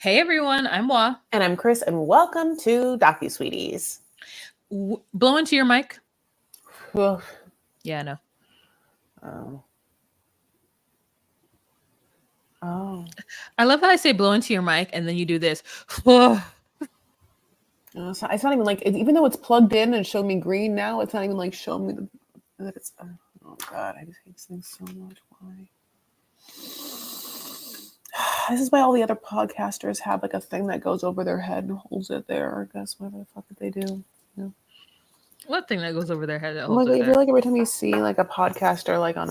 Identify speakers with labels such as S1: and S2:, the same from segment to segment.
S1: Hey everyone, I'm Wa.
S2: And I'm Chris, and welcome to DocuSweeties.
S1: Blow into your mic.
S2: Oh.
S1: Yeah, I know.
S2: Oh.
S1: I love how I say blow into your mic and then you do this.
S2: It's not even like, even though it's plugged in and showing me green now, it's not even like showing me that it's, oh God, I just hate this thing so much. Why? This is why all the other podcasters have like a thing that goes over their head and holds it there. I guess whatever the fuck did they do? Yeah.
S1: What thing that goes over their head? That
S2: Like,
S1: holds it
S2: I
S1: there?
S2: feel like every time you see like a podcaster like on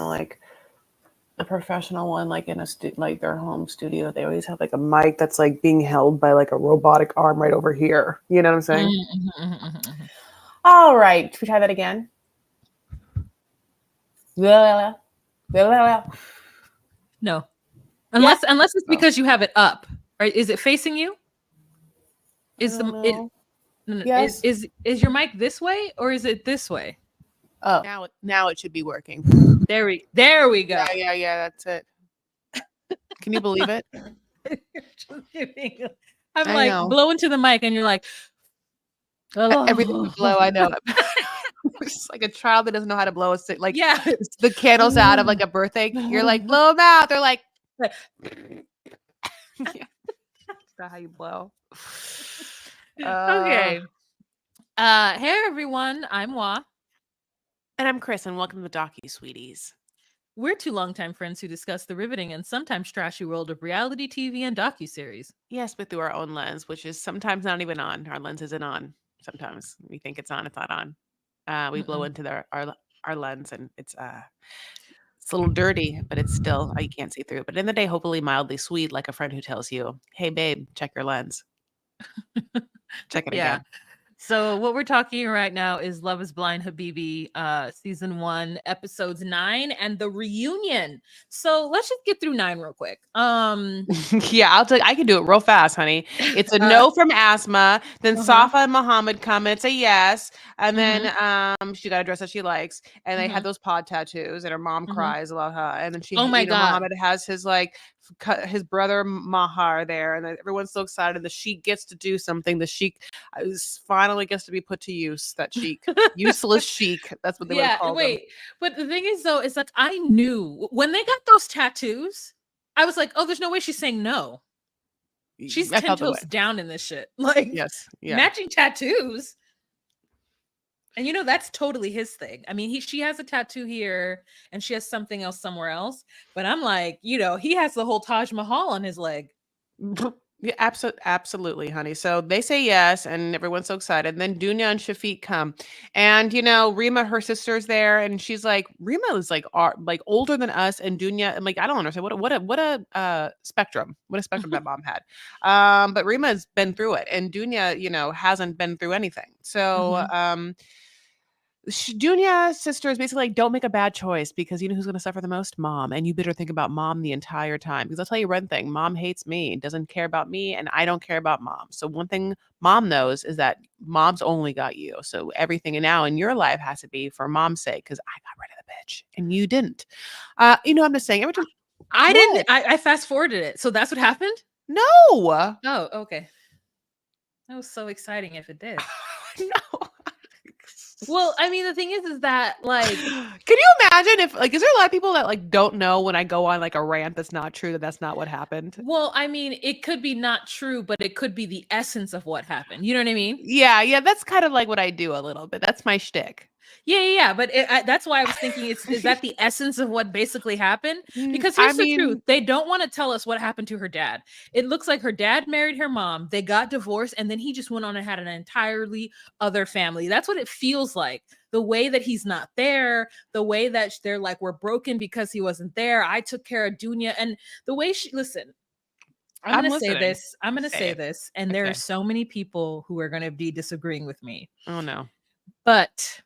S2: a professional one, like in like their home studio, they always have like a mic that's like being held by like a robotic arm right over here. You know what I'm saying?
S1: Mm-hmm.
S2: All right, should we try that again?
S1: No, unless it's because you have it up. Or is it facing you? Is
S2: Yes.
S1: Is your mic this way or is it this way?
S2: Oh, now it should be working.
S1: There we go.
S2: Yeah, that's it. Can you believe it?
S1: I'm like, blow into the mic and you're like,
S2: oh. Everything would blow. I know. It's like a child that doesn't know how to blow a stick. Like,
S1: yeah,
S2: the candles out of like a birthday. You're like, blow them out. They're like, yeah. That's not how you blow.
S1: Okay. Hey everyone, I'm Wa.
S2: And I'm Chris, and welcome to the DocuSweeties.
S1: We're two longtime friends who discuss the riveting and sometimes trashy world of reality TV and docuseries.
S2: Yes, but through our own lens, which is sometimes not even on. Our lens isn't on. Sometimes we think it's on, it's not on. We blow into our lens, and it's a little dirty, but it's still, you can't see through it. But in the day, hopefully mildly sweet, like a friend who tells you, hey, babe, check your lens. Check it again.
S1: So what we're talking right now is Love is Blind Habibi, season 1, episodes 9, and the reunion. So let's just get through 9 real quick.
S2: Yeah, I can do it real fast, honey. It's a no from Asma. Then Safa and Muhammad come and say yes. And then she got a dress that she likes. And they had those pod tattoos, and her mom cries about her. And then Muhammad has his his brother Mahar there, and everyone's so excited. The sheik gets to do something. The sheik finally gets to be put to use. That sheik, useless sheik. That's what they would call him.
S1: But the thing is, though, is that I knew when they got those tattoos, I was like, oh, there's no way she's saying no. She's 10 toes down in this shit. Like, yes, matching tattoos. And that's totally his thing. I mean, she has a tattoo here and she has something else somewhere else. But I'm like, he has the whole Taj Mahal on his leg.
S2: Yeah, absolutely, honey. So they say yes, and everyone's so excited. And then Dunya and Shafiq come, and Rima, her sister's there, and she's like, Rima is like older than us, and Dunya, and like, I don't understand what a spectrum, that mom had. But Rima has been through it, and Dunya, hasn't been through anything. So Dunya's sister is basically like, don't make a bad choice, because you know who's going to suffer the most? Mom. And you better think about mom the entire time, because I'll tell you one thing, mom hates me, doesn't care about me, and I don't care about mom. So one thing mom knows is that mom's only got you. So everything now in your life has to be for mom's sake, because I got rid of the bitch and you didn't. I'm just saying, every time
S1: I didn't, I fast forwarded it. So that's what happened?
S2: No.
S1: Oh, okay. That was so exciting if it did.
S2: No.
S1: Well, I mean, the thing is that, like,
S2: can you imagine if, like, is there a lot of people that, like, don't know when I go on, like, a rant that's not true, that's not what happened?
S1: Well, I mean, it could be not true, but it could be the essence of what happened. You know what I mean?
S2: Yeah, that's kind of like what I do a little bit. That's my shtick.
S1: Yeah. But that's why I was thinking, is that the essence of what basically happened? Because here's the truth. They don't want to tell us what happened to her dad. It looks like her dad married her mom. They got divorced. And then he just went on and had an entirely other family. That's what it feels like. The way that he's not there, the way that they're like, we're broken because he wasn't there. I took care of Dunya. And the way listen, I'm going to say this. And there are so many people who are going to be disagreeing with me.
S2: Oh, no.
S1: But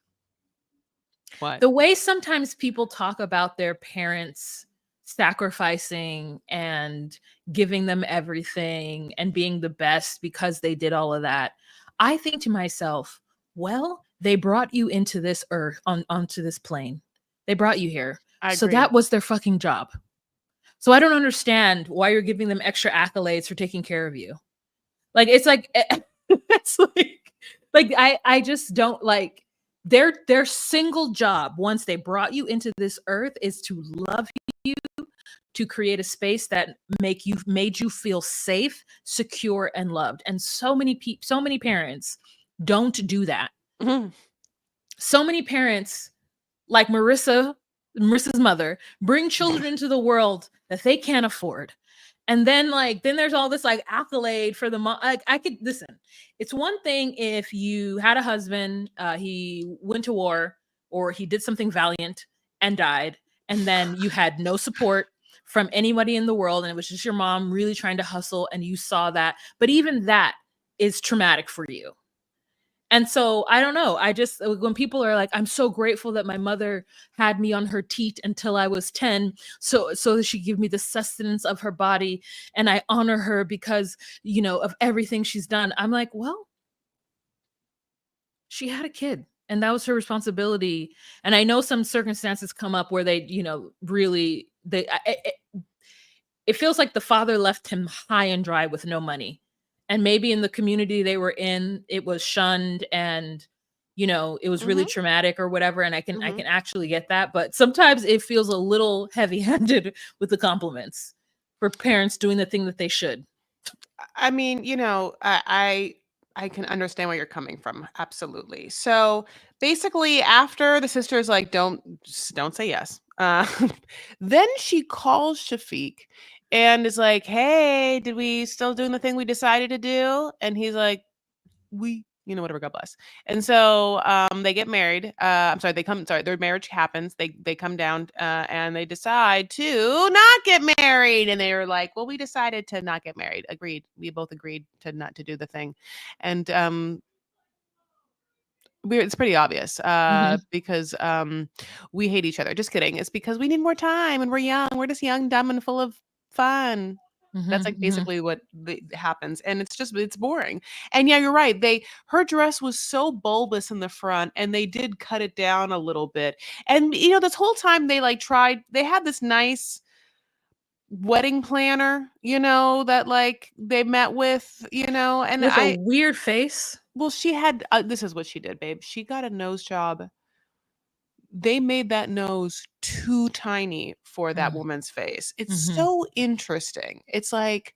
S2: what?
S1: The way sometimes people talk about their parents sacrificing and giving them everything and being the best because they did all of that, I think to myself, well, they brought you into this earth, onto this plane. They brought you here. So that was their fucking job. So I don't understand why you're giving them extra accolades for taking care of you. Like, it's like, it's like I just don't like their single job once they brought you into this earth is to love you, to create a space that made you feel safe, secure, and loved. And so many parents don't do that.
S2: Mm-hmm.
S1: So many parents, like Marissa's mother, bring children into the world that they can't afford. And then there's all this like accolade for the mom. Like, I could listen. It's one thing if you had a husband, he went to war or he did something valiant and died, and then you had no support from anybody in the world, and it was just your mom really trying to hustle, and you saw that. But even that is traumatic for you. And so I don't know. I just, when people are like, I'm so grateful that my mother had me on her teat until I was 10, so that she give me the sustenance of her body, and I honor her because, of everything she's done. I'm like, well, she had a kid and that was her responsibility. And I know some circumstances come up where they, really, it feels like the father left him high and dry with no money. And maybe in the community they were in, it was shunned, and it was really traumatic or whatever. And I can actually get that. But sometimes it feels a little heavy-handed with the compliments for parents doing the thing that they should.
S2: I mean, I can understand where you're coming from. Absolutely. So basically, after the sister's like, don't say yes. Then she calls Shafiq and is like, hey, did we still doing the thing we decided to do? And he's like, whatever, God bless. And so they get married. Their marriage happens. They come down and they decide to not get married. And they were like, well, we decided to not get married. Agreed. We both agreed to not to do the thing. And it's pretty obvious because we hate each other. Just kidding. It's because we need more time and we're young. We're just young, dumb, and full of fun. That's like basically what happens. And it's boring. And yeah, you're right. Her dress was so bulbous in the front and they did cut it down a little bit. And this whole time they had this nice wedding planner, that they met with, and
S1: with a weird face.
S2: Well, she had, this is what she did, babe. She got a nose job. They made that nose too tiny for that woman's face. It's so interesting. It's like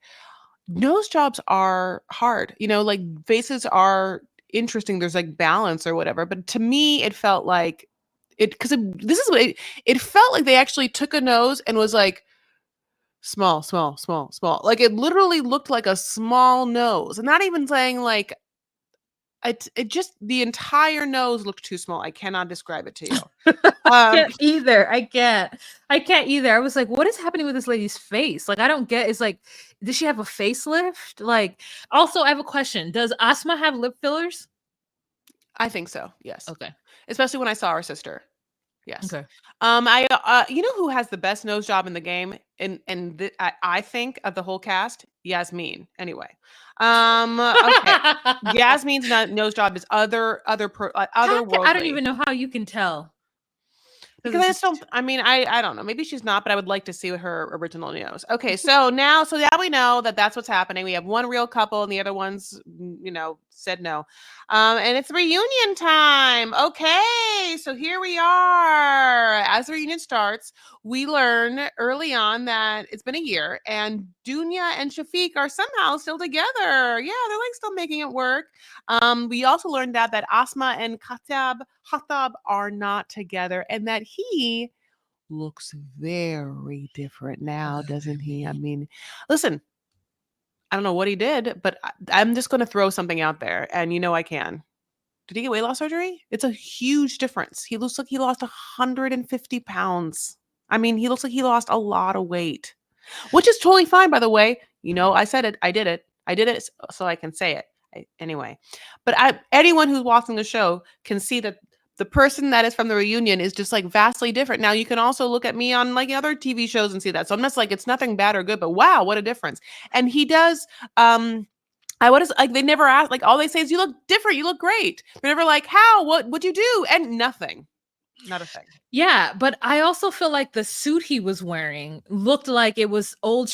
S2: nose jobs are hard, like faces are interesting. There's like balance or whatever. But to me, it felt like it felt like they actually took a nose and was like, small, small, small, small. Like it literally looked like a small nose. And not even saying like, it just, the entire nose looked too small. I cannot describe it to you.
S1: I can't either. I can't either. I was like, what is happening with this lady's face? Like, I don't get. It's like, does she have a facelift? Like, also, I have a question. Does Asma have lip fillers?
S2: I think so. Yes.
S1: Okay.
S2: Especially when I saw her sister. Yes.
S1: Okay.
S2: You know who has the best nose job in the game, and I think of the whole cast, Yasmin. Anyway, okay, Yasmin's nose job is otherworldly.
S1: I don't even know how you can tell.
S2: Because I just don't. I mean, I don't know. Maybe she's not, but I would like to see her original nose. Okay, so now we know that that's what's happening. We have one real couple, and the other ones, said no. And it's reunion time. Okay, so here we are. As the reunion starts, we learn early on that it's been a year, and Dunya and Shafiq are somehow still together. Yeah, they're like still making it work. We also learned that Asma and Khattab are not together, and that he looks very different now, doesn't he? I mean, listen, I don't know what he did, but I'm just going to throw something out there, and I can. Did he get weight loss surgery? It's a huge difference. He looks like he lost 150 pounds. I mean, he looks like he lost a lot of weight, which is totally fine, by the way. I said it. I did it. I did it so I can say it. Anyway, but anyone who's watching the show can see that the person that is from the reunion is just like vastly different. Now you can also look at me on like other TV shows and see that. So I'm just like, it's nothing bad or good, but wow, what a difference. And he does, they never ask, like all they say is, you look different. You look great. They're never like, how, what'd you do? And nothing. Not a thing.
S1: Yeah, but I also feel like the suit he was wearing looked like it was old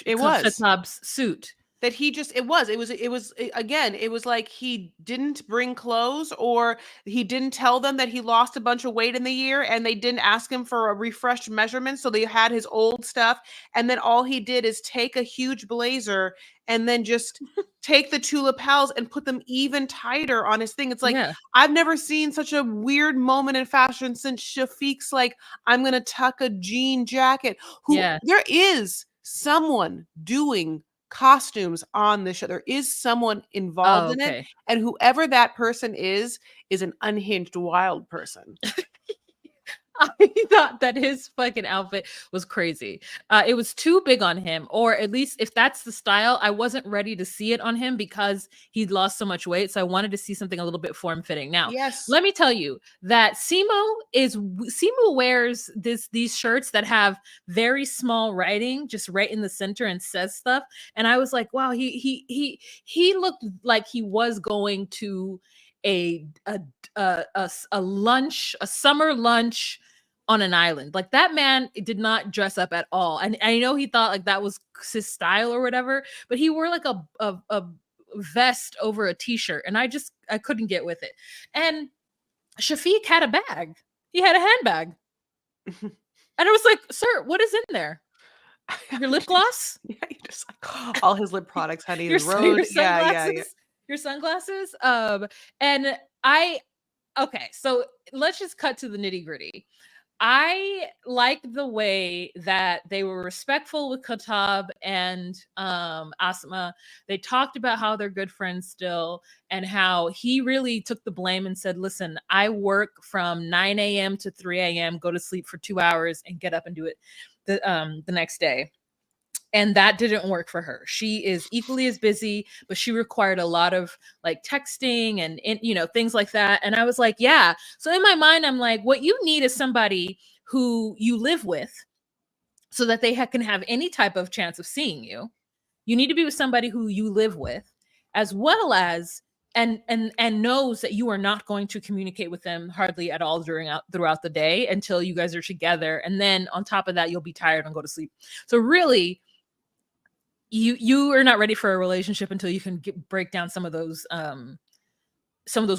S2: It was.
S1: Khattab's suit.
S2: That he just again, it was like he didn't bring clothes, or he didn't tell them that he lost a bunch of weight in the year, and they didn't ask him for a refreshed measurement, so they had his old stuff, and then all he did is take a huge blazer and then just take the two lapels and put them even tighter on his thing. It's like,
S1: Yeah.
S2: I've never seen such a weird moment in fashion since Shafiq's like, I'm gonna tuck a jean jacket.
S1: Yeah.
S2: There is someone doing costumes on the show. There is someone involved
S1: Oh,
S2: in it,
S1: okay.
S2: and whoever that person is an unhinged wild person.
S1: I thought that his fucking outfit was crazy. It was too big on him, or at least if that's the style, I wasn't ready to see it on him because he'd lost so much weight. So I wanted to see something a little bit form fitting. Now,
S2: Yes.
S1: let me tell you that Simo wears these shirts that have very small writing just right in the center and says stuff. And I was like, wow, he looked like he was going to a lunch, a summer lunch on an island. Like that man did not dress up at all. And I know he thought like that was his style or whatever, but he wore like a vest over a t-shirt, and I couldn't get with it. And Shafiq had a bag. He had a handbag. And I was like, "Sir, what is in there? Your lip gloss?"
S2: Yeah, you just like all his lip products, honey.
S1: your,
S2: The road.
S1: your
S2: Yeah, yeah, yeah.
S1: sunglasses, your sunglasses. And okay, so let's just cut to the nitty gritty. I like the way that they were respectful with Khattab and Asma. They talked about how they're good friends still, and how he really took the blame and said, "Listen, I work from 9 a.m. to 3 a.m., go to sleep for 2 hours, and get up and do it the next day." And that didn't work for her. She is equally as busy, but she required a lot of like texting and things like that. And I was like, yeah. So in my mind, I'm like, what you need is somebody who you live with, so that they can have any type of chance of seeing you. You need to be with somebody who you live with, as well as and knows that you are not going to communicate with them hardly at all throughout the day until you guys are together. And then on top of that, you'll be tired and go to sleep. So really, you are not ready for a relationship until you can break down some of those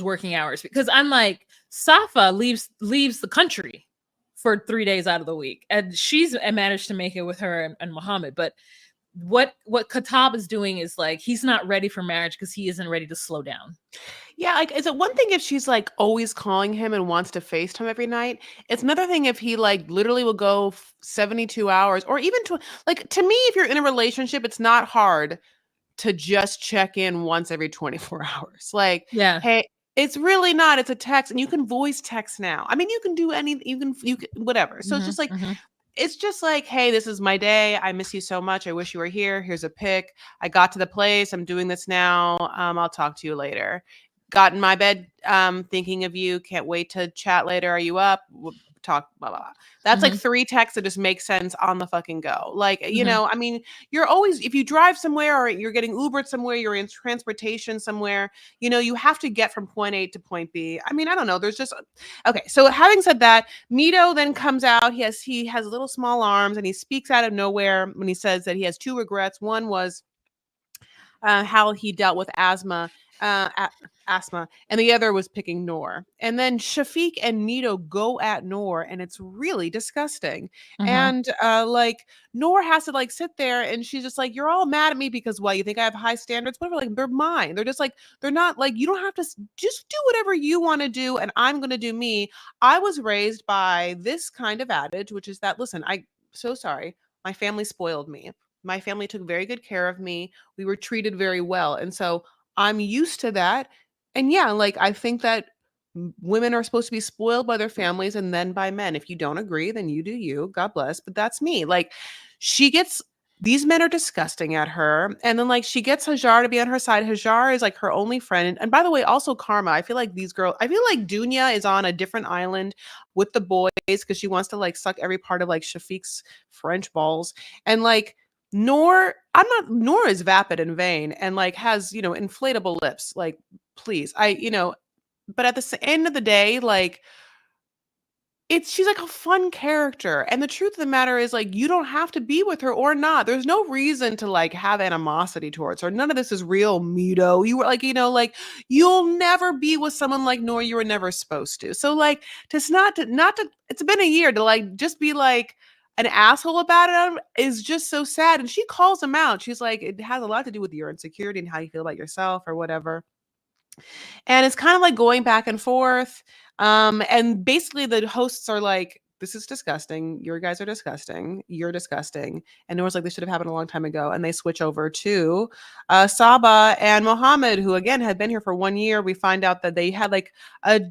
S1: working hours. Because I'm like, Safa leaves the country for 3 days out of the week, and she's managed to make it with her and Muhammad. But what Khattab is doing is like, he's not ready for marriage because he isn't ready to slow down.
S2: Yeah, like, is it one thing if she's like always calling him and wants to FaceTime every night? It's another thing if he like literally will go 72 hours, or even to like, to me, if you're in a relationship, it's not hard to just check in once every 24 hours. Like,
S1: Yeah.
S2: hey, it's really not. It's a text, and you can voice text now. I mean, you can do anything, you can whatever. So it's just like, hey, this is my day. I miss you so much. I wish you were here. Here's a pic. I got to the place. I'm doing this now. I'll talk to you later. Got in my bed, thinking of you. Can't wait to chat later. Are you up? We'll talk, blah, blah, blah. That's like 3 texts that just make sense on the fucking go. Like, I mean, you're always, if you drive somewhere or you're getting Ubered somewhere, you're in transportation somewhere, you have to get from point A to point B. I mean, I don't know. There's just, okay. So having said that, Mito then comes out. He has little small arms, and he speaks out of nowhere when he says that he has 2 regrets. One was how he dealt with asthma, and the other was picking Noor. And then Shafiq and Nito go at Noor, and it's really disgusting. And like, Noor has to like sit there, and she's just like, "You're all mad at me because what? You think I have high standards? Whatever. Like, they're mine. They're just like, they're not like, you don't have to just do whatever you want to do, and I'm gonna do me. I was raised by this kind of adage, which is that, listen, so sorry, my family spoiled me. My family took very good care of me. We were treated very well. And so I'm used to that. And yeah, like, I think that women are supposed to be spoiled by their families and then by men. If you don't agree, then you do you. God bless. But that's me. Like, these men are disgusting at her. And then like she gets Hajar to be on her side. Hajar is like her only friend. And by the way, also Karma. I feel like Dunya is on a different island with the boys because she wants to like suck every part of like Shafiq's French balls. And like, Noor is vapid and vain and like has, inflatable lips. Like, please, but at the end of the day, like, she's like a fun character. And the truth of the matter is, like, you don't have to be with her or not. There's no reason to like have animosity towards her. None of this is real, Mito. You were like, like, you'll never be with someone like Nor. You were never supposed to. So like, just not to it's been a year to like just be like an asshole about it is just so sad. And she calls him out. She's like, it has a lot to do with your insecurity and how you feel about yourself or whatever. And it's kind of like going back and forth. And basically the hosts are like, this is disgusting. Your guys are disgusting. You're disgusting. And Nora's like, this should have happened a long time ago. And they switch over to Saba and Mohammed, who again had been here for 1 year. We find out that they had like a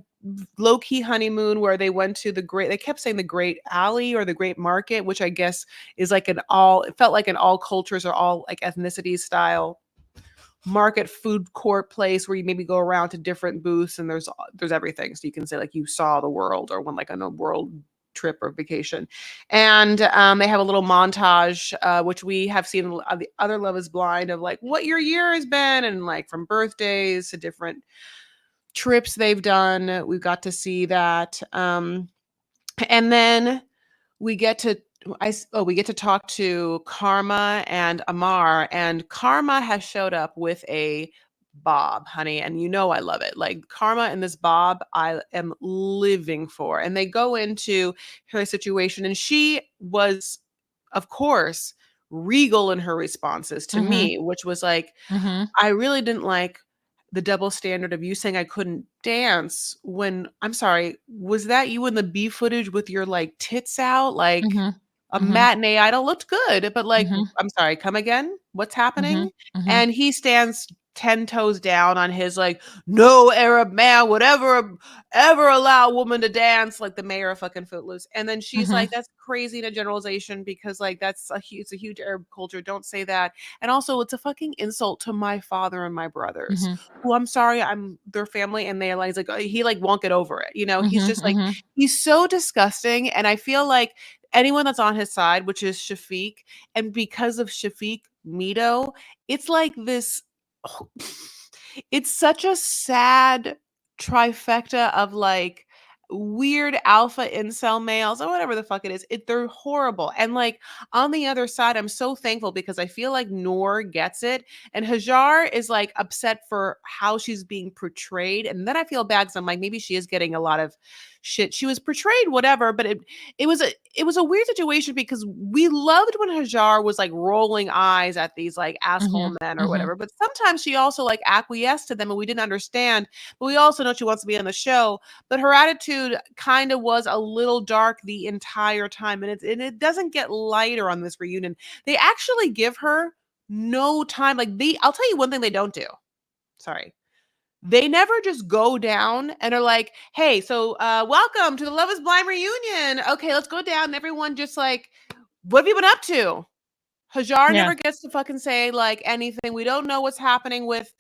S2: low-key honeymoon where they went to they kept saying the Great Alley or the Great Market, which I guess is like it felt like an all cultures or all like ethnicities style market food court place where you maybe go around to different booths and there's everything. So you can say like you saw the world or went like on a world trip or vacation. And they have a little montage, which we have seen the other Love is Blind of like what your year has been and like from birthdays to different trips they've done. We've got to see that. And then we get to talk to Karma and Amar, and Karma has showed up with a bob, honey, and I love it. Like Karma and this bob, I am living for. And they go into her situation, and she was, of course, regal in her responses to me, which was like, I really didn't like the double standard of you saying I couldn't dance when, I'm sorry, was that you in the B footage with your like tits out? Like a matinee idol looked good, but like, I'm sorry, come again? What's happening? And he stands 10 toes down on his like, no Arab man would ever allow a woman to dance, like the mayor of fucking Footloose. And then she's like, that's crazy in a generalization because like it's a huge Arab culture. Don't say that. And also it's a fucking insult to my father and my brothers, who I'm sorry, I'm their family. And they like, he like won't get over it. He's just like, he's so disgusting. And I feel like anyone that's on his side, which is Shafiq, and because of Shafiq, Mito, it's like this, it's such a sad trifecta of like weird alpha incel males or whatever the fuck it is. They're horrible. And like on the other side, I'm so thankful because I feel like Noor gets it and Hajar is like upset for how she's being portrayed. And then I feel bad because I'm like, maybe she is getting a lot of shit. She was portrayed whatever, but it was a weird situation because we loved when Hajar was like rolling eyes at these like asshole men or whatever, but sometimes she also like acquiesced to them and we didn't understand. But we also know she wants to be on the show, but her attitude kind of was a little dark the entire time, and it doesn't get lighter on this reunion. They actually give her no time. Like I'll tell you one thing they don't do. Sorry. They never just go down and are like, hey, so welcome to the Love is Blind reunion. Okay, let's go down. Everyone just like, what have you been up to? Hajar never gets to fucking say like anything. We don't know what's happening with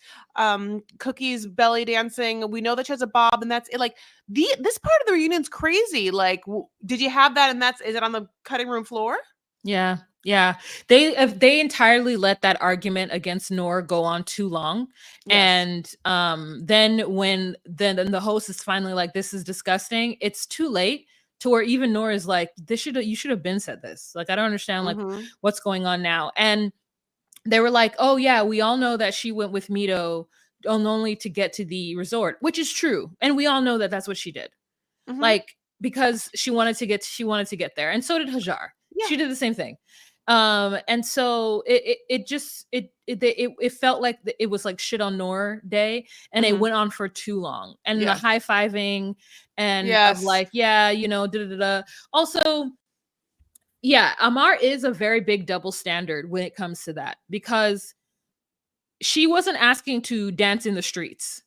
S2: Cookie's belly dancing. We know that she has a bob and that's it. Like this part of the reunion's crazy. Like, did you have that? And is it on the cutting room floor?
S1: Yeah. Yeah, they entirely let that argument against Noor go on too long. Yes. And then when the host is finally like, this is disgusting, it's too late to where even Noor is like, you should have been said this. Like, I don't understand like what's going on now. And they were like, oh yeah, we all know that she went with Mito only to get to the resort, which is true. And we all know that that's what she did. Like, because she wanted to get there. And so did Hajar. Yeah. She did the same thing. And so it felt like it was like shit on Noor day, and it went on for too long. And the high-fiving and of like, yeah, Also, yeah, Amar is a very big double standard when it comes to that, because she wasn't asking to dance in the streets.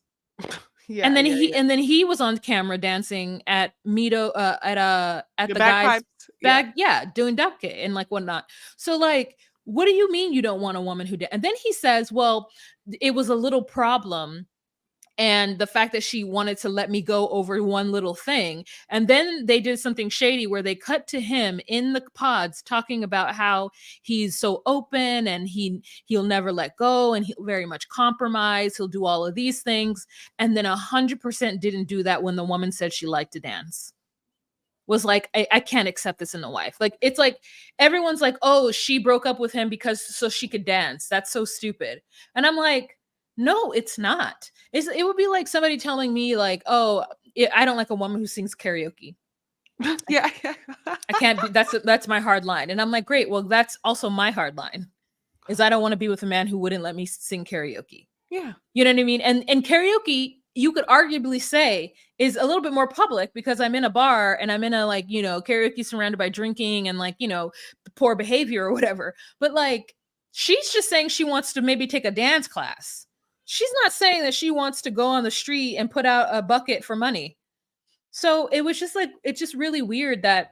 S1: Yeah, and then he was on camera dancing at Mito at the guy's bag, doing dabke and like whatnot. So like, what do you mean you don't want a woman who did? And then he says, well, it was a little problem, and the fact that she wanted to let me go over one little thing. And then they did something shady where they cut to him in the pods talking about how he's so open and he'll never let go and he'll very much compromise. He'll do all of these things. And then 100% didn't do that when the woman said she liked to dance. was like, I can't accept this in a wife. Like, it's like everyone's like, oh, she broke up with him because so she could dance. That's so stupid. And I'm like, no, it's not. It would be like somebody telling me like, oh, I don't like a woman who sings karaoke.
S2: Yeah.
S1: I can't be, that's my hard line. And I'm like, great. Well, that's also my hard line, is I don't want to be with a man who wouldn't let me sing karaoke.
S2: Yeah.
S1: You know what I mean? And karaoke, you could arguably say, is a little bit more public because I'm in a bar and I'm in a, like, you know, karaoke surrounded by drinking and, like, you know, poor behavior or whatever. But like, she's just saying she wants to maybe take a dance class. She's not saying that she wants to go on the street and put out a bucket for money. So it was just like, it's just really weird that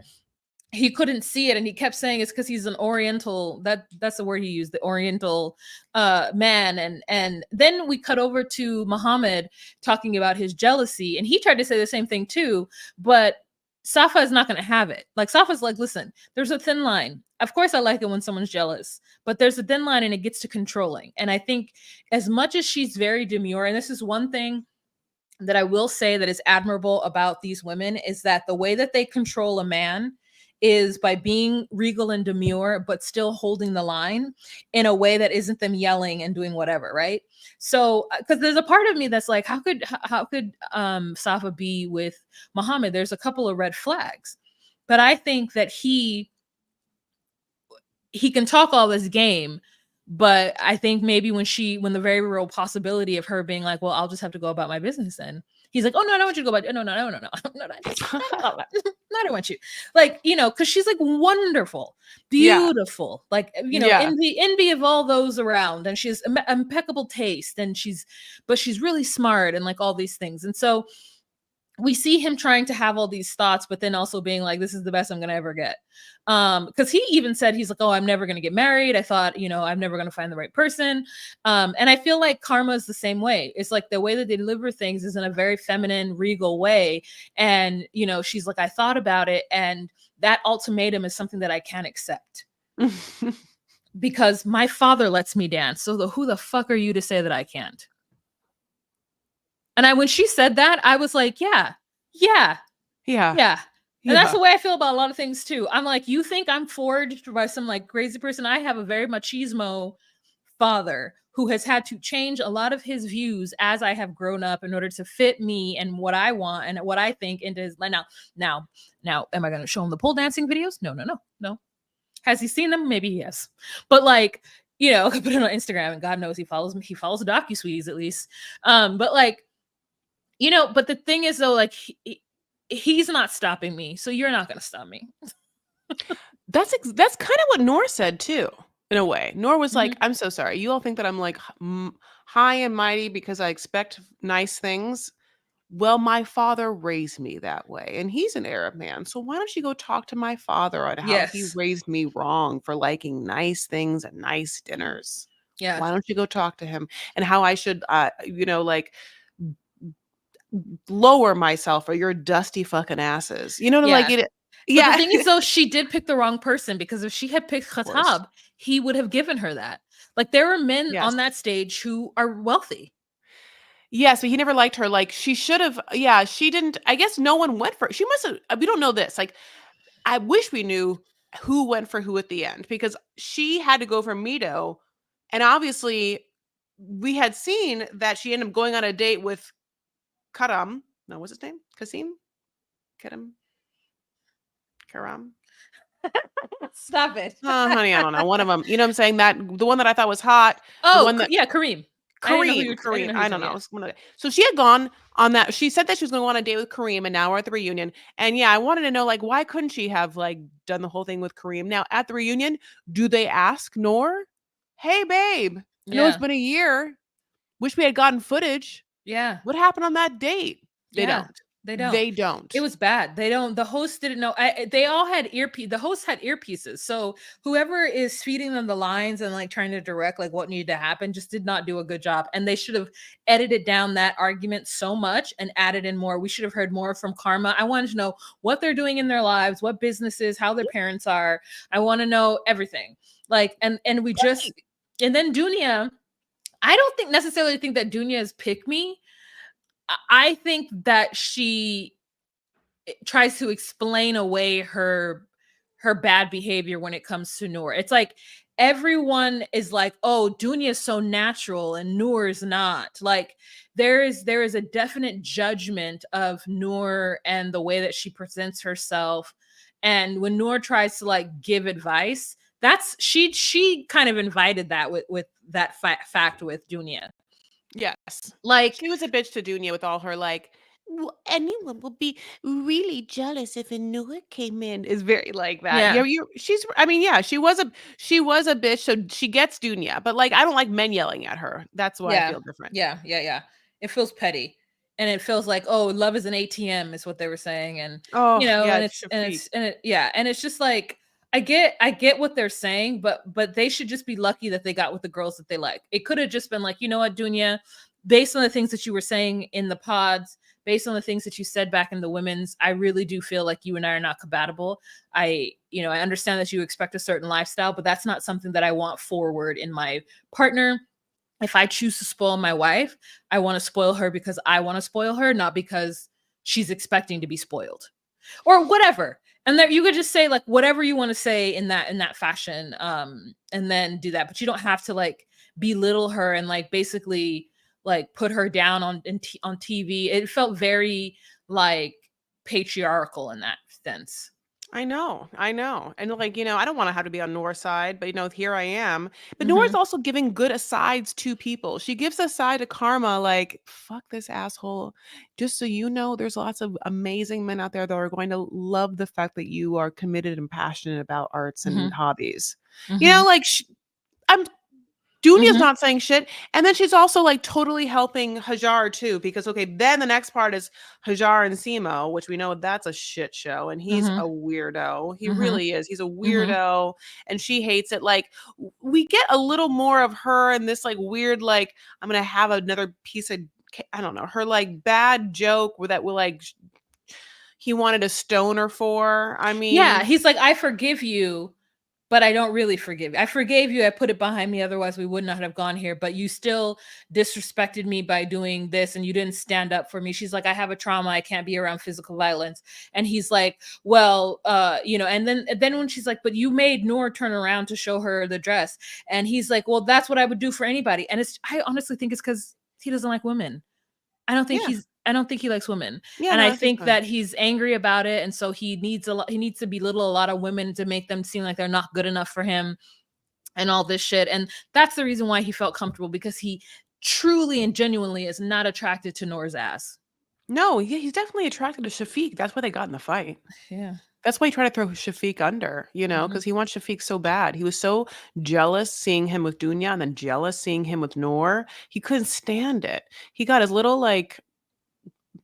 S1: he couldn't see it, and he kept saying it's because he's an oriental, that's the word he used, the oriental man. And then we cut over to Muhammad talking about his jealousy, and he tried to say the same thing too, but Safa is not going to have it. Like, Safa's like, listen, there's a thin line. Of course I like it when someone's jealous, but there's a thin line and it gets to controlling. And I think as much as she's very demure, and this is one thing that I will say that is admirable about these women, is that the way that they control a man is by being regal and demure, but still holding the line in a way that isn't them yelling and doing whatever, right? So, because there's a part of me that's like, how could Safa be with Muhammad? There's a couple of red flags, but I think that he can talk all this game. But I think maybe when the very real possibility of her being like, well, I'll just have to go about my business then. He's like, oh, no, I don't want you to go about, no, I don't want you. Like, you know, because she's like wonderful, beautiful, like, you know, envy of all those around. And she has impeccable taste, and she's really smart and like all these things. And so we see him trying to have all these thoughts, but then also being like, this is the best I'm going to ever get. Because he even said, he's like, oh, I'm never going to get married. I thought, you know, I'm never going to find the right person. And I feel like Karma is the same way. It's like the way that they deliver things is in a very feminine, regal way. And, you know, she's like, I thought about it, and that ultimatum is something that I can't accept. Because my father lets me dance. So who the fuck are you to say that I can't? And when she said that, I was like, yeah. And that's the way I feel about a lot of things too. I'm like, you think I'm forged by some like crazy person? I have a very machismo father who has had to change a lot of his views as I have grown up in order to fit me and what I want and what I think into his life. Now, am I going to show him the pole dancing videos? No. Has he seen them? Maybe he has. But like, you know, I put it on Instagram, and God knows he follows me. He follows the docu-sweeties at least. But like, you know, but the thing is though, like, he's not stopping me, so you're not going to stop me.
S2: That's kind of what Noor said too, in a way. Noor was like, I'm so sorry. You all think that I'm like high and mighty because I expect nice things. Well, my father raised me that way, and he's an Arab man. So why don't you go talk to my father on how he raised me wrong for liking nice things and nice dinners?
S1: Yeah.
S2: Why don't you go talk to him, and how I should, you know, like, lower myself for your dusty fucking asses. You know, like it.
S1: But the thing is, though, she did pick the wrong person, because if she had picked Khattab, he would have given her that. Like, there are men on that stage who are wealthy.
S2: Yes, but he never liked her. Like, she should have. Yeah, she didn't. I guess no one went for. She must have. We don't know this. Like, I wish we knew who went for who at the end, because she had to go for Mito, and obviously we had seen that she ended up going on a date with Karam. No, what's his name? Kasim? Karam?
S1: Stop it.
S2: Oh, honey, I don't know. One of them. You know what I'm saying? That the one that I thought was hot.
S1: Oh,
S2: the one that,
S1: Kareem.
S2: Kareem. I don't know. So she had gone on that. She said that she was going to go on a date with Kareem, and now we're at the reunion. And yeah, I wanted to know, like, why couldn't she have like done the whole thing with Kareem? Now at the reunion, do they ask Noor, "Hey, babe, I know it's been a year. Wish we had gotten footage.
S1: Yeah.
S2: What happened on that date?" They don't.
S1: They don't.
S2: They don't.
S1: It was bad. They don't. The host didn't know. They all had the host had earpieces. So whoever is feeding them the lines and like trying to direct like what needed to happen just did not do a good job. And they should have edited down that argument so much and added in more. We should have heard more from Karma. I wanted to know what they're doing in their lives, what businesses, how their parents are. I want to know everything. Like, and we just, and then Dunya, I don't necessarily think that Dunya is pick me. I think that she tries to explain away her bad behavior when it comes to Noor. It's like everyone is like, oh, Dunya is so natural and Noor is not. Like there is a definite judgment of Noor and the way that she presents herself. And when Noor tries to like give advice, that's she kind of invited that with that fact with Dunya.
S2: Yes.
S1: Like
S2: She was a bitch to Dunya with all her like, anyone will be really jealous if a Noor came in. Is very like that.
S1: yeah.
S2: She's. I mean, yeah, she was a bitch, so she gets Dunya. But like, I don't like men yelling at her. That's why I
S1: Yeah.
S2: feel different.
S1: Yeah. It feels petty. And it feels like, oh, love is an ATM is what they were saying. And
S2: Oh
S1: you know,
S2: yeah,
S1: and
S2: Shafiq.
S1: and it's just like I get what they're saying, but they should just be lucky that they got with the girls that they like. It could have just been like, you know what, Dunya, based on the things that you were saying in the pods, based on the things that you said back in the women's, I really do feel like you and I are not compatible. I understand that you expect a certain lifestyle, but that's not something that I want forward in my partner. If I choose to spoil my wife, I want to spoil her because I want to spoil her, not because she's expecting to be spoiled or whatever. And that you could just say like whatever you want to say in that fashion, and then do that. But you don't have to like belittle her and like basically like put her down on TV. It felt very like patriarchal in that sense.
S2: I know. And like, I don't want to have to be on Noor's side, but here I am. But Noor's
S1: Mm-hmm.
S2: also giving good asides to people. She gives a side to Karma, like, fuck this asshole. Just so you know, there's lots of amazing men out there that are going to love the fact that you are committed and passionate about arts and
S1: Mm-hmm.
S2: hobbies.
S1: Mm-hmm.
S2: Like I'm Dunya's
S1: Mm-hmm.
S2: not saying shit. And then she's also like totally helping Hajar too, because okay, then the next part is Hajar and Simo, which we know that's a shit show. And he's a
S1: Mm-hmm.
S2: weirdo. He
S1: Mm-hmm.
S2: really is. He's a
S1: Mm-hmm.
S2: weirdo. And she hates it. Like we get a little more of her and this like weird, like, I'm gonna have another piece of I don't know, her like bad joke that will like he wanted a stoner for. I
S1: Yeah,
S2: mean,
S1: he's like, I forgive you, but I don't really forgive you. I forgave you. I put it behind me. Otherwise, we would not have gone here. But you still disrespected me by doing this and you didn't stand up for me. She's like, I have a trauma. I can't be around physical violence. And he's like, well, and then when she's like, but you made Noor turn around to show her the dress. And he's like, well, that's what I would do for anybody. And I honestly think it's because he doesn't like women.
S2: yeah.
S1: I don't think he likes women.
S2: Yeah,
S1: And
S2: no,
S1: I
S2: I think
S1: think
S2: so.
S1: that he's angry about it. And so he needs to belittle a lot of women to make them seem like they're not good enough for him and all this shit. And that's the reason why he felt comfortable, because he truly and genuinely is not attracted to Noor's ass.
S2: No, he's definitely attracted to Shafiq. That's why they got in the fight.
S1: Yeah.
S2: That's why he tried to throw Shafiq under,
S1: Mhm.
S2: because he wants Shafiq so bad. He was so jealous seeing him with Dunya and then jealous seeing him with Noor. He couldn't stand it. He got his little like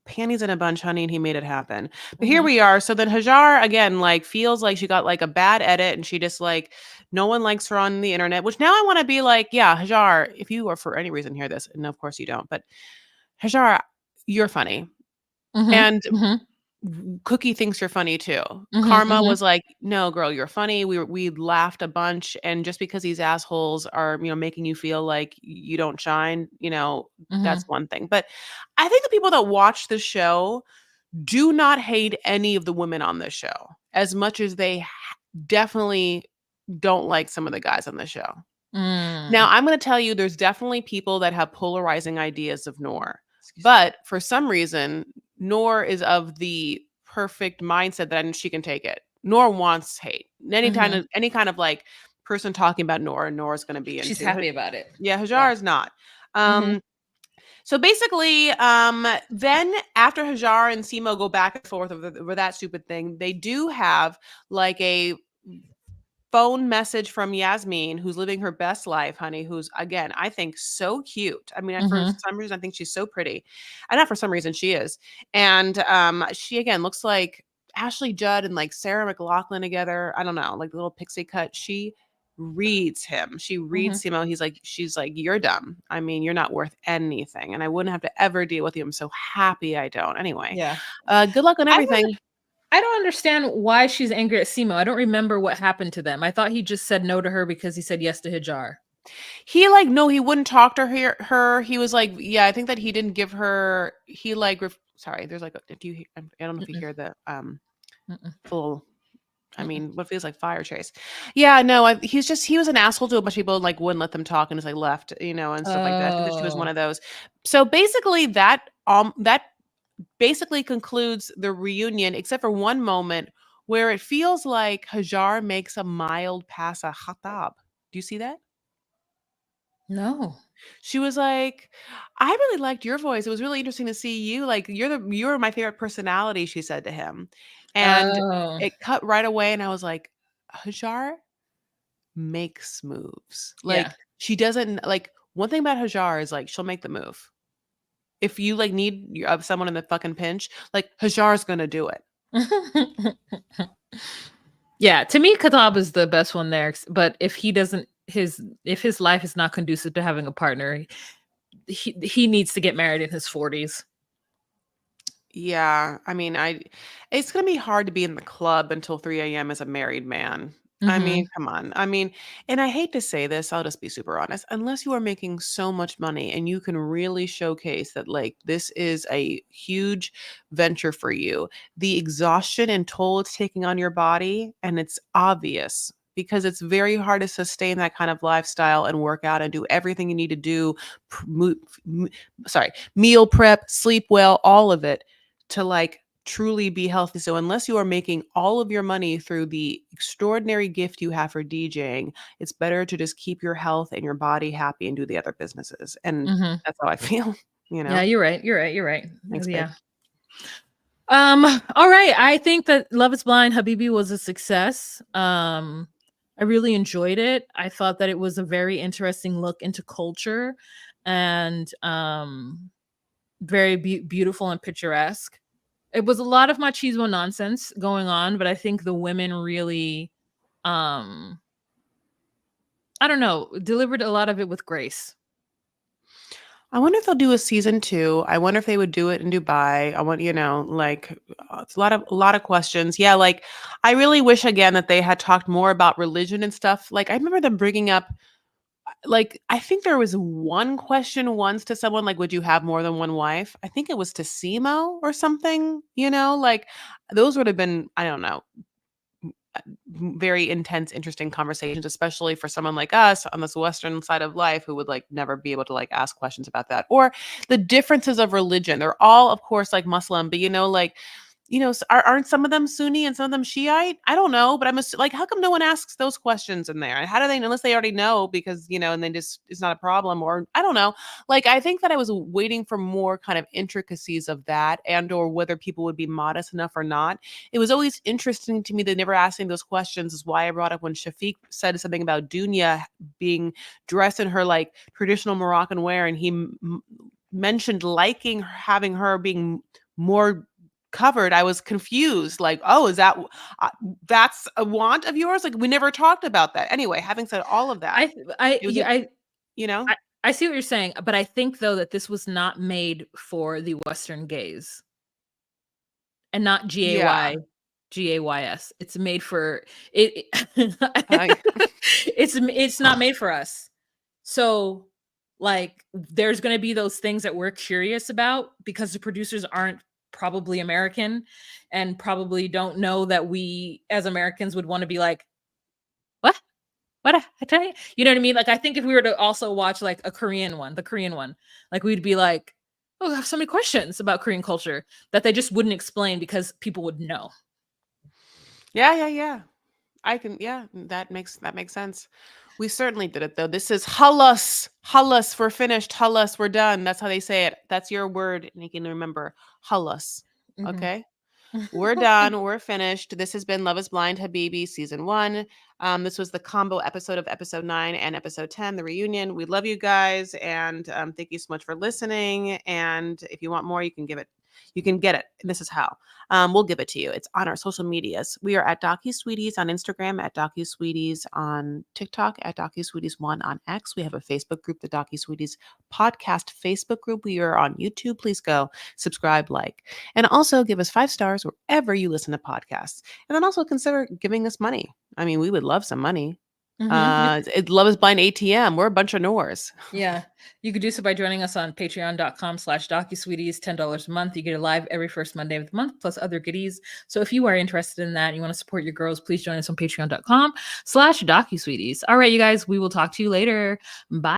S2: panties in a bunch, honey, and he made it happen. But here
S1: Mhm.
S2: we are. So then Hajar again like feels like she got like a bad edit and she just like no one likes her on the internet, which now I want to be like, yeah, Hajar, if you are for any reason hear this, and of course you don't, but Hajar, you're funny.
S1: Mhm.
S2: And
S1: Mhm.
S2: Cookie thinks you're funny too.
S1: Mhm.
S2: Karma
S1: Mhm.
S2: was like, "No, girl, you're funny." We laughed a bunch, and just because these assholes are, making you feel like you don't shine, that's
S1: Mhm.
S2: one thing. But I think the people that watch the show do not hate any of the women on this show as much as they definitely don't like some of the guys on the show.
S1: Mm.
S2: Now, I'm going to tell you, there's definitely people that have polarizing ideas of Noor,
S1: Excuse me.
S2: but for some reason, Noor is of the perfect mindset that she can take it. Noor wants hate.
S1: Mhm.
S2: Any kind of like person talking about Noor is going to be
S1: She's
S2: into.
S1: happy about it.
S2: Yeah,
S1: Yeah.
S2: Hajar is not.
S1: Mhm.
S2: Um, so basically, then after Hajar and Simo go back and forth over that stupid thing, they do have like a phone message from Yasmin, who's living her best life, honey, who's again, I think so cute. I mean, for
S1: Mhm.
S2: some reason, I think she's so pretty. And not for some reason, she is. And she again looks like Ashley Judd and like Sarah McLachlan together. I don't know, like the little pixie cut. She reads him. She reads
S1: Mhm.
S2: Simo. She's like, you're dumb. I mean, you're not worth anything. And I wouldn't have to ever deal with you. I'm so happy I don't. Anyway,
S1: Yeah.
S2: good luck on
S1: I don't
S2: everything.
S1: I don't understand why she's angry at Simo. I don't remember what happened to them. I thought he just said no to her because he said yes to Hajar.
S2: He like no, he wouldn't talk to her. He was like, yeah, I think that he didn't give her. He like sorry, there's like I don't know if you
S1: Mm-mm,
S2: hear the
S1: mm-mm,
S2: full, I
S1: mm-mm.
S2: mean, what feels like fire chase. Yeah, no, he was an asshole to a bunch of people and like wouldn't let them talk and just like left, and stuff like that. I think that she was one
S1: Oh,
S2: of those. So basically that basically concludes the reunion, except for one moment where it feels like Hajar makes a mild pass a Khatab. Do you see that?
S1: no.
S2: She was like, "I really liked your voice. It was really interesting to see you. Like you're my favorite personality," she said to him. And
S1: Oh,
S2: it cut right away and I was like, "Hajar makes moves."
S1: yeah.
S2: Like she doesn't like one thing about Hajar is like she'll make the move. If you like need someone in the fucking pinch, like Hajar's going to do it.
S1: Yeah, to me, Katab is the best one there. But if he doesn't, if his life is not conducive to having a partner, he needs to get married in his 40s.
S2: Yeah, I mean, it's gonna be hard to be in the club until 3 a.m. as a married man. I mean,
S1: Hmm.
S2: come on. I mean, and I hate to say this, I'll just be super honest. Unless you are making so much money and you can really showcase that, like, this is a huge venture for you, the exhaustion and toll it's taking on your body, and it's obvious because it's very hard to sustain that kind of lifestyle and work out and do everything you need to do, pr- mo- m- sorry, meal prep, sleep well, all of it to like truly be healthy. So unless you are making all of your money through the extraordinary gift you have for DJing, it's better to just keep your health and your body happy and do the other businesses. And
S1: Hmm.
S2: that's how I feel, you
S1: Yeah,
S2: know.
S1: you're right. You're right. You're right.
S2: Thanks, babe.
S1: Yeah. All right. I think that Love is Blind Habibi was a success. I really enjoyed it. I thought that it was a very interesting look into culture and very beautiful and picturesque. It was a lot of machismo nonsense going on, but I think the women really um I don't know, delivered a lot of it with grace.
S2: I wonder if they'll do a season 2. I wonder if they would do it in Dubai. I want, like it's a lot of questions. Yeah, like I really wish again that they had talked more about religion and stuff. Like I remember them bringing up like I think there was one question once to someone like, "Would you have more than one wife?" I think it was to Simo or something, like those would have been, I don't know, very intense, interesting conversations, especially for someone like us on this Western side of life who would like never be able to like ask questions about that. Or the differences of religion. They're all, of course, like Muslim, but like, aren't some of them Sunni and some of them Shiite? I don't know, but like, how come no one asks those questions in there? And how do they, unless they already know because, and they just, it's not a problem, or I don't know. Like, I think that I was waiting for more kind of intricacies of that and or whether people would be modest enough or not. It was always interesting to me they never asking those questions is why I brought up when Shafiq said something about Dunya being dressed in her like traditional Moroccan wear and he mentioned liking having her being more covered. I was confused like, oh, is that uh, that's a want of yours? Like we never talked about that. Anyway, having said all of that,
S1: I I
S2: it was
S1: yeah,
S2: a, you know
S1: I I see what you're saying, but I think though that this was not made for the Western gaze and not
S2: yeah.
S1: GAYS. It's made for it.
S2: I
S1: It's not made for us. So like there's going to be those things that we're curious about because the producers aren't probably American and probably don't know that we as Americans would want to be like, what? What I tell you? You know what I mean? Like I think if we were to also watch like a Korean one, the Korean one, like we'd be like, oh, I have so many questions about Korean culture that they just wouldn't explain because people would know.
S2: yeah. I can, yeah, that makes sense. We certainly did it though. This is halas. Halas, we're finished. Halas, we're done. That's how they say it. That's your word, and you can remember. Halas.
S1: Mhm.
S2: Okay? We're done. We're finished. This has been Love is Blind Habibi season 1. This was the combo episode of episode 9 and episode 10, the reunion. We love you guys and thank you so much for listening. And if you want more, you can get it. And this is how. We'll give it to you. It's on our social medias. We are at DocuSweeties on Instagram, at DocuSweeties on TikTok, at DocuSweeties1 on X. We have a Facebook group, the DocuSweeties Podcast Facebook group. We are on YouTube. Please go subscribe, like, and also give us 5 stars wherever you listen to podcasts. And then also consider giving us money. I mean, we would love some money. Love is Blind ATM. We're a bunch of Noors.
S1: Yeah. You could do so by joining us on patreon.com/DocuSweeties, $10 a month. You get a live every first Monday of the month, plus other goodies. So if you are interested in that, and you want to support your girls, please join us on patreon.com/DocuSweeties. All right, you guys, we will talk to you later. Bye.